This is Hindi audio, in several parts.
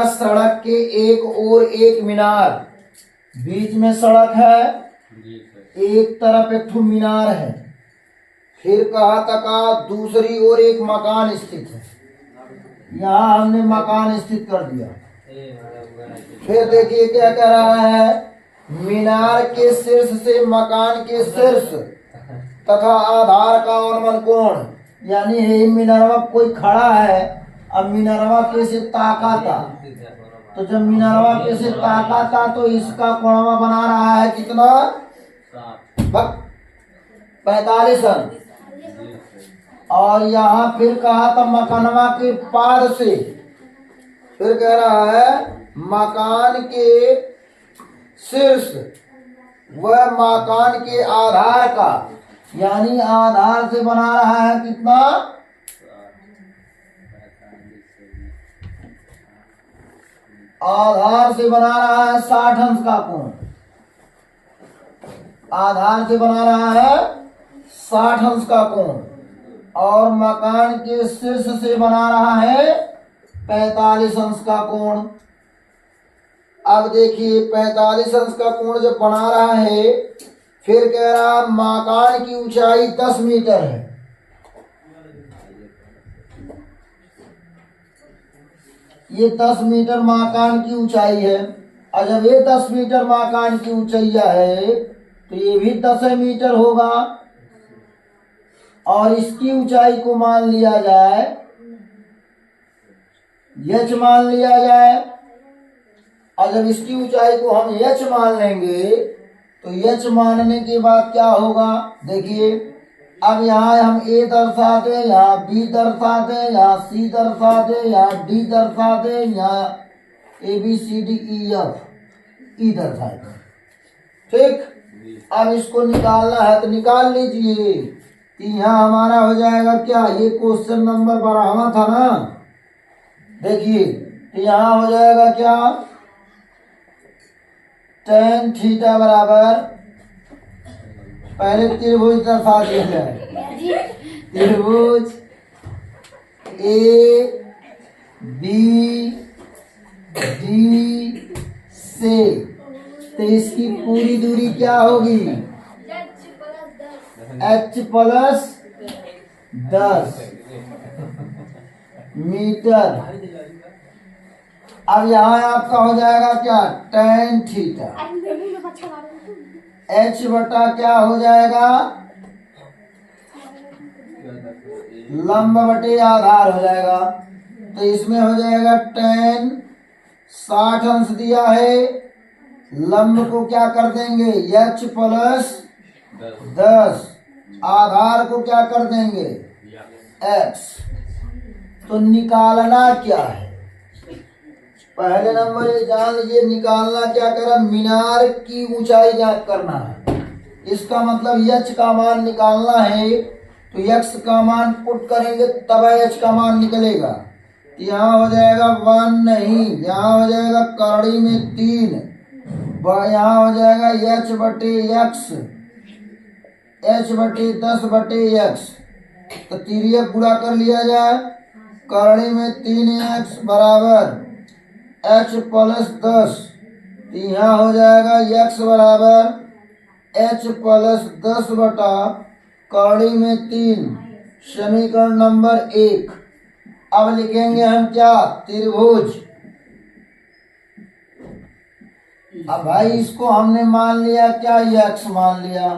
सड़क के एक ओर एक मीनार, बीच में सड़क है, एक तरफ एक ठो मीनार है। फिर कहा तका दूसरी ओर एक मकान स्थित है। यहाँ हमने मकान स्थित कर दिया। फिर देखिए क्या कह रहा है, मीनार के शीर्ष से मकान के शीर्ष तथा आधार का अनुमान कोण, यानी मीनारवा कोई खड़ा है, अब मीनारवा कैसे ताका था, तो जब मीनारवा कैसे ताका था तो इसका कोणवा बना रहा है कितना, 45 अंश। और यहाँ फिर कहा था मकानवा के पार से, फिर कह रहा है मकान के शीर्ष व मकान के आधार का, यानी आधार से बना रहा है कितना, आधार से बना रहा है 60 अंश का कोण। आधार से बना रहा है 60 अंश का कोण और मकान के शीर्ष से बना रहा है 45 अंश का कोण। अब देखिए 45 अंश का कोण जब बना रहा है, फिर कह रहा मकान की ऊंचाई 10 मीटर है। ये 10 मीटर मकान की ऊंचाई है। और जब ये 10 मीटर मकान की ऊंचाई है तो ये भी 10 मीटर होगा। और इसकी ऊंचाई को मान लिया जाए, एच मान लिया जाए। और जब इसकी ऊंचाई को हम एच मान लेंगे तो एच मानने के बाद क्या होगा, देखिए अब यहाँ हम ए दर्शा दे, यहाँ बी दर्शा दे, यहाँ सी दर्शा दे, यहाँ डी दर्शा दे, यहाँ A B C D E F E दर्शा दे। ठीक, अब इसको निकालना है तो निकाल लीजिए। यहाँ हमारा हो जाएगा क्या, ये क्वेश्चन नंबर 12वां था ना। देखिए यहाँ हो जाएगा क्या, tan थीटा बराबर, पहले त्रिभुज दर्शा दिया जाए, त्रिभुज ए बी डी से, तो इसकी पूरी दूरी क्या होगी, h प्लस 10 मीटर। अब यहाँ आपका हो जाएगा क्या, tan थीटा, h बटा क्या हो जाएगा, लंब बटे आधार हो जाएगा। तो इसमें हो जाएगा tan 60 अंश दिया है, लंब को क्या कर देंगे h प्लस 10, आधार को क्या कर देंगे x। तो निकालना क्या है, पहले नंबर ये जान लीजिए, निकालना क्या करा, मीनार की ऊंचाई ज्ञात करना है। इसका मतलब h का मान निकालना है, तो x का मान पुट करेंगे तब h का मान निकलेगा। यहाँ हो जाएगा 1 नहीं, यहाँ हो जाएगा करड़ी में 3, यहाँ हो जाएगा h बटे x, h बटे 10 बटे x। तो तिर्यक गुणा कर लिया जाए, करड़ी में 3x बराबर h प्लस 10, यहाँ हो जाएगा x बराबर h प्लस 10 बटा कौड़ी में 3, समीकरण नंबर 1। अब लिखेंगे हम क्या, त्रिभुज। अब भाई इसको हमने मान लिया क्या, x मान लिया,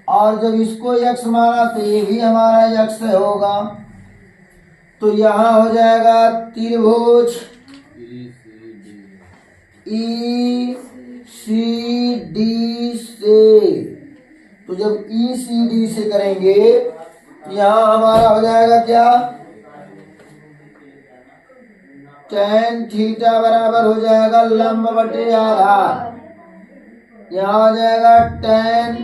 और जब इसको x माना तो ये भी हमारा x होगा। तो यहाँ हो जाएगा त्रिभुज ई सी डी से। तो जब ई सी डी से करेंगे तो यहाँ हमारा हो जाएगा क्या, tan थीटा बराबर हो जाएगा लंब बटे आधार। यहाँ हो जाएगा tan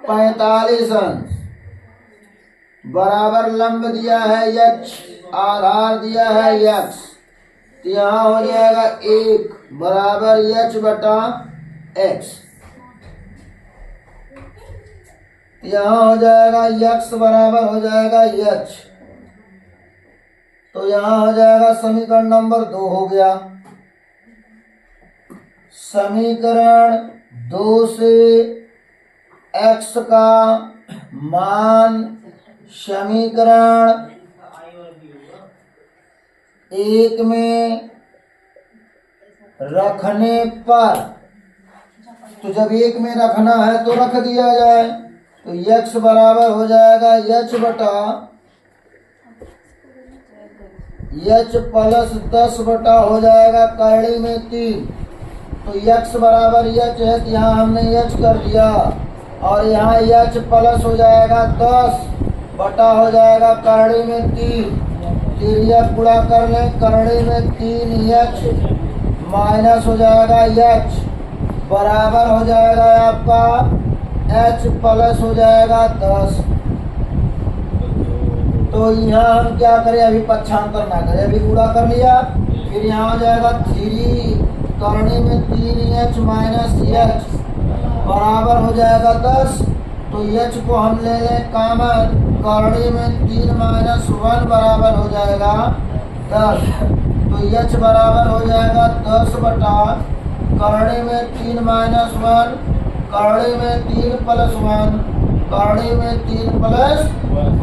45 अंश बराबर लंब दिया है h, आधार दिया है x। तो यहाँ हो जाएगा 1 बराबर h बटा x। यहाँ हो जाएगा x बराबर हो जाएगा h, तो यहाँ हो जाएगा समीकरण नंबर 2 हो गया। समीकरण 2 से x का मान समीकरण 1 में रखने पर, तो जब 1 में रखना है तो रख दिया जाए, तो x बराबर हो जाएगा h बटा h प्लस 10 बटा हो जाएगा करड़ी में 3। तो x बराबर h है, तो यहाँ हमने h कर दिया, और यहाँ h प्लस हो जाएगा 10 बटा हो जाएगा करड़ी में 3। तिर्यक गुणा कर लें, करड़ी में 3h माइनस हो जाएगा h बराबर हो जाएगा आपका h प्लस हो जाएगा 10। तो यहाँ हम क्या करें, अभी पक्षांतर ना करें, अभी गुणा कर लिया, फिर यहाँ हो जाएगा 3 करणी में 3h माइनस h बराबर हो जाएगा 10। तो h को हम ले लें कॉमन, करणी में 3 माइनस 1 बराबर हो जाएगा 10। तो h बराबर हो जाएगा 10 बटा करणी में 3 माइनस 1, करणी में 3 प्लस 1, करणी में 3 प्लस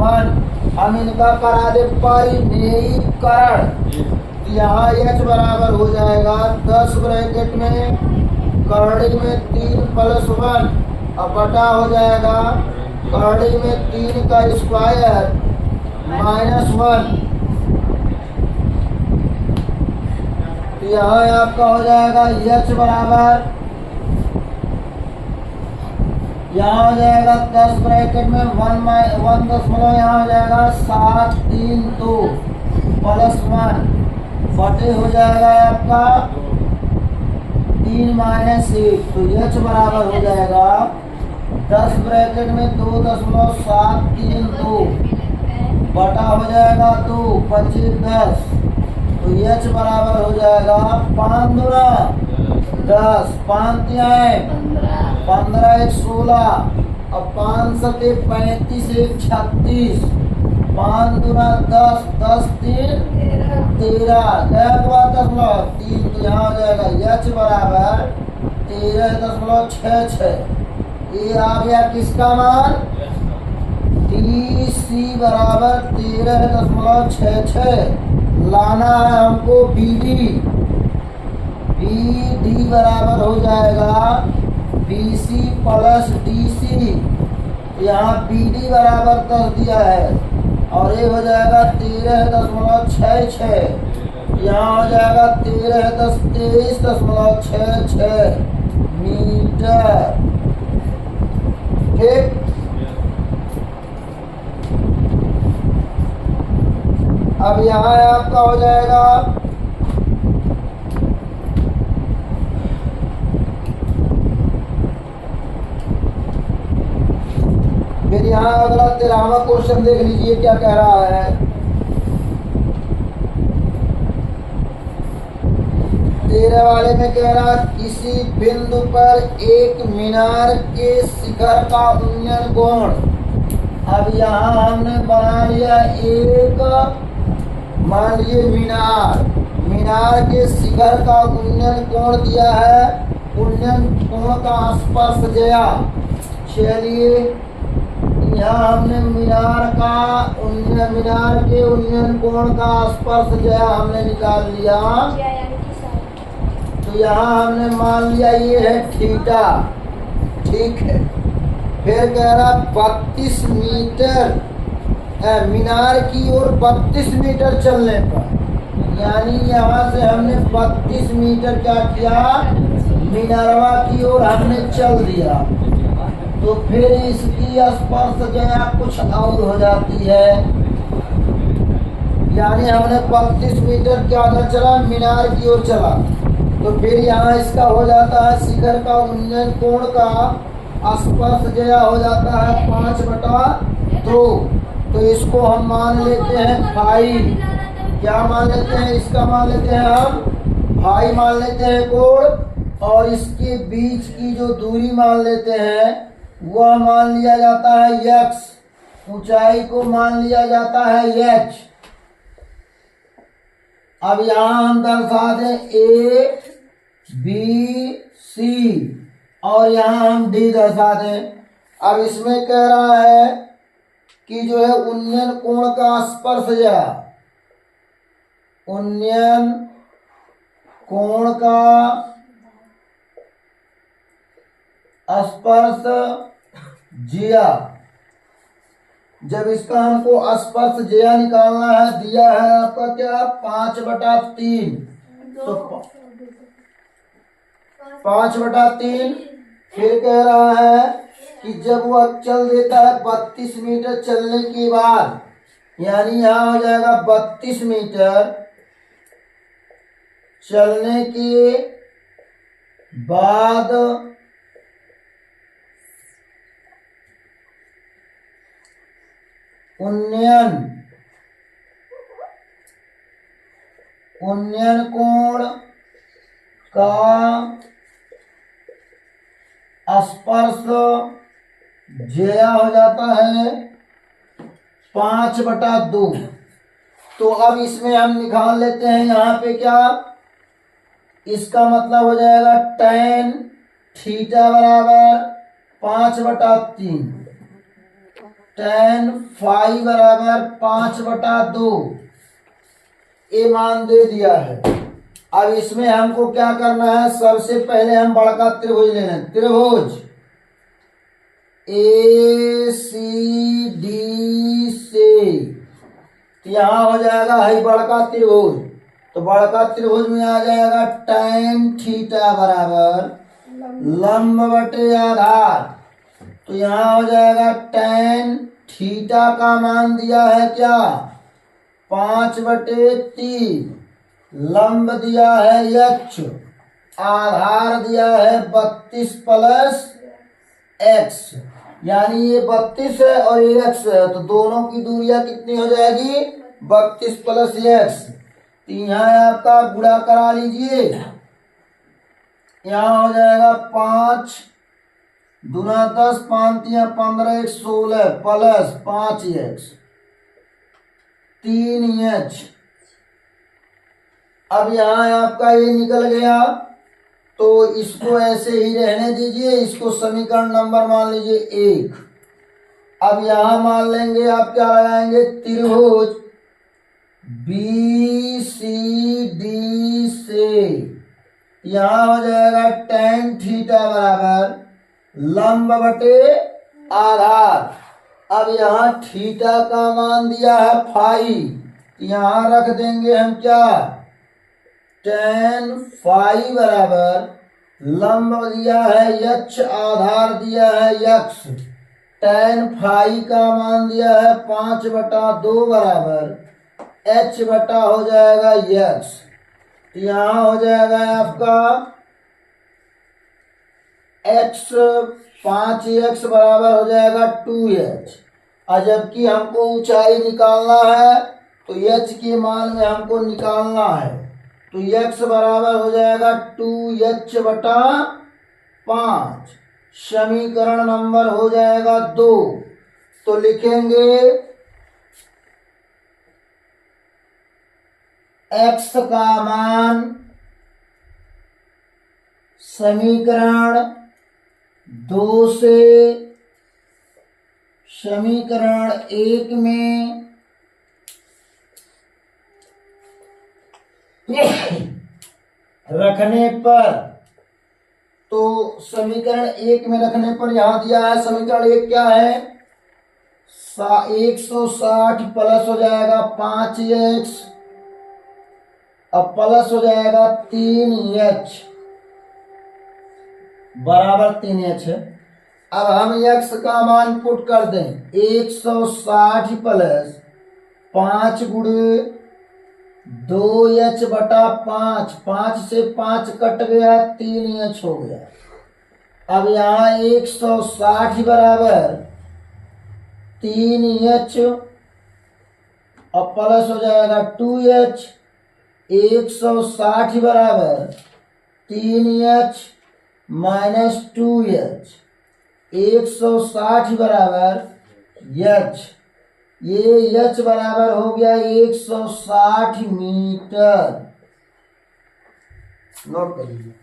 1। हम इनका करा दे परिमेयीकरण, यहाँ h बराबर हो जाएगा 10 ब्रैकेट में करणी में 3 प्लस 1, अब बटा हो जाएगा करणी में 3 का स्क्वायर माइनस 1। तो यहाँ आपका हो जाएगा h बराबर, यहाँ हो जाएगा 10 ब्रैकेट में 1 दशमलव, यहाँ हो जाएगा 732 प्लस 1 बटे हो जाएगा आपका 3 माइनस 1। तो h बराबर हो जाएगा 10 ब्रैकेट में 2.732 बटा हो जाएगा 2 25 10। तो h बराबर हो जाएगा 5 दूना 10, 5 तिहाई 15 1 16, और 5 सते 35 1 36, 5 दूना 10, 10 3 13, 3। तो यहाँ हो जाएगा h बराबर 13.66। ये आ गया किसका मान, DC बराबर 13.66। लाना है हमको BD बराबर हो जाएगा BC प्लस DC। यहाँ BD बराबर 10 दिया है, और ये हो जाएगा 13.66। यहाँ हो जाएगा 23.66 मीटर। ठीक, अब यहाँ आपका हो जाएगा फिर यहाँ अगला 13वां क्वेश्चन देख लीजिए क्या कह रहा है। 13 वाले में कह रहा किसी बिंदु पर एक मीनार के शिखर का उन्नयन कोण। अब यहाँ हमने बना लिया एक, मान लीजिए मीनार के शिखर का उन्नयन कोण दिया है, उन्नयन कोण का स्पर्श गया। चलिए यहाँ हमने मीनार के उन्नयन कोण का स्पर्श गया हमने निकाल लिया। तो यहाँ हमने मान लिया ये है थीटा, ठीक है। फिर कह रहा 32 मीटर मीनार की ओर 32 मीटर चलने पर, यानी यहाँ से हमने 32 मीटर क्या किया, मीनारवा की ओर हमने चल दिया। तो फिर इसकी स्पर्श गया कुछ और हो जाती है, यानी हमने 32 मीटर क्या चला, मीनार की ओर चला। तो फिर यहाँ इसका हो जाता है शिखर का उन्नयन कोण का स्पर्श गया हो जाता है 5/2। तो इसको हम मान लेते हैं फाई। क्या मान लेते हैं, इसका मान लेते हैं हम फाई मान लेते हैं कोण, और इसके बीच की जो दूरी मान लेते हैं वह मान लिया जाता है x, ऊंचाई को मान लिया जाता है h। अब यहाँ हम दर्शा दें ए बी सी और यहाँ हम डी दर्शा दें। अब इसमें कह रहा है कि जो है उन्नयन कोण का स्पर्श या उन्नयन कोण का स्पर्श जिया। जब इसका हमको स्पर्श जिया निकालना है, दिया है आपका क्या 5/3, तो 5/3। फिर कह रहा है कि जब वह चल देता है 32 मीटर चलने के बाद, यानी यहाँ हो जाएगा 32 मीटर चलने के बाद उन्नयन कोण का स्पर्श ज्या हो जाता है 5/2। तो अब इसमें हम निकाल लेते हैं यहाँ पे क्या, इसका मतलब हो जाएगा tan थीटा बराबर 5/3, tan फाई बराबर 5/2। ये मान दे दिया है। अब इसमें हमको क्या करना है, सबसे पहले हम बड़का त्रिभुज लेना है। त्रिभुज ए सी डी से, तो यहाँ हो जाएगा है बड़का त्रिभुज। तो बड़का त्रिभुज में आ जाएगा tan थीटा बराबर लंब बटे आधार। तो यहाँ हो जाएगा tan थीटा का मान दिया है क्या 5/3, लंब दिया है h, आधार दिया है 32 प्लस x, यानी ये 32 है और ये x है, तो दोनों की दूरियां कितनी हो जाएगी 32 प्लस x। तो यहाँ आपका गुणा करा लीजिए, यहाँ हो जाएगा 5 दूना 10, 5 तिया 15, 1 16 प्लस 5x 3h। अब यहाँ आपका ये निकल गया, तो इसको ऐसे ही रहने दीजिए, इसको समीकरण नंबर मान लीजिए 1। अब यहाँ मान लेंगे आप क्या लगाएंगे, त्रिभुज बी सी डी से यहाँ हो जाएगा tan थीटा बराबर लंब बटे आधार। अब यहाँ थीटा का मान दिया है फाई, यहाँ रख देंगे हम क्या tan फाई बराबर लंब दिया है h, आधार दिया है x, tan फाई का मान दिया है 5/2 बराबर h बटा हो जाएगा x। यहाँ हो जाएगा आपका x 5x बराबर हो जाएगा 2h। और जबकि हमको ऊंचाई निकालना है तो h के मान में हमको निकालना है, तो x बराबर हो जाएगा 2h/5। समीकरण नंबर हो जाएगा 2। तो लिखेंगे x का मान समीकरण 2 से समीकरण 1 में रखने पर, तो समीकरण 1 में रखने पर यहां दिया है समीकरण 1 क्या है 160 प्लस हो जाएगा 5x अब प्लस हो जाएगा 3h बराबर 3h है। अब हम x का मान पुट कर दें 160 प्लस 5 गुणे 2h/5, 5 से 5 कट गया 3h हो गया। अब यहाँ 160 बराबर 3h और प्लस हो जाएगा 2h, 160 बराबर 3h माइनस 2h, 160 बराबर h ये h बराबर हो गया 160 मीटर। नोट कर लीजिए।